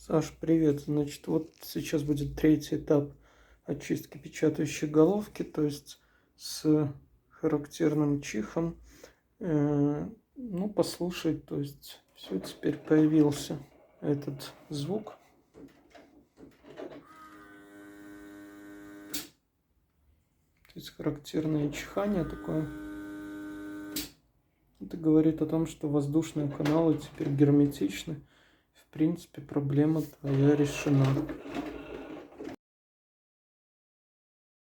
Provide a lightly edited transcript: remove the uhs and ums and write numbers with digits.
Саш, привет. Значит, вот сейчас будет третий этап очистки печатающей головки, то есть с характерным чихом. Ну, послушай, то есть все, теперь появился этот звук. То есть характерное чихание такое. Это говорит о том, что воздушные каналы теперь герметичны. В принципе, проблема твоя решена.